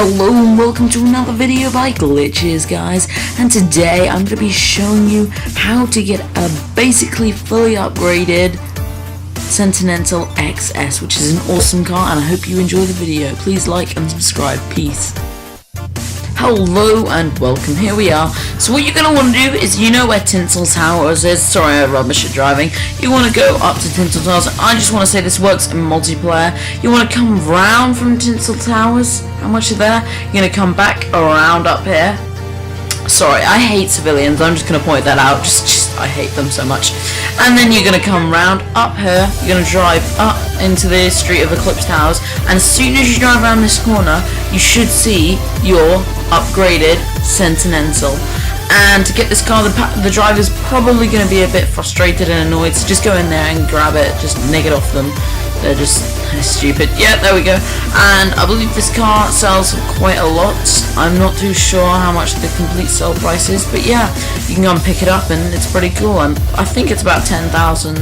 Hello and welcome to another video by Glitches, guys, and today I'm going to be showing you how to get a basically fully upgraded Continental XS, which is an awesome car, and I hope you enjoy the video. Please like and subscribe. Peace. Hello and welcome, here we are. So what you're going to want to do is, you know where Tinsel Towers is. Sorry, I'm rubbish at driving. You want to go up to Tinsel Towers. I just want to say this works in multiplayer. You want to come round from Tinsel Towers, and once you're there, you're going to come back around up here. Sorry, I hate civilians, I'm just going to point that out, I hate them so much. And then you're going to come round up here, you're going to drive up into the street of Eclipse Towers, and as soon as you drive around this corner, you should see your upgraded Continental. And to get this car, the driver's probably going to be a bit frustrated and annoyed, so just go in there and grab it, just neg it off them. They're just stupid. Yeah, there we go. And I believe this car sells for quite a lot. I'm not too sure how much the complete sale price is, but yeah, you can go and pick it up and it's pretty cool. And I think it's about 10,000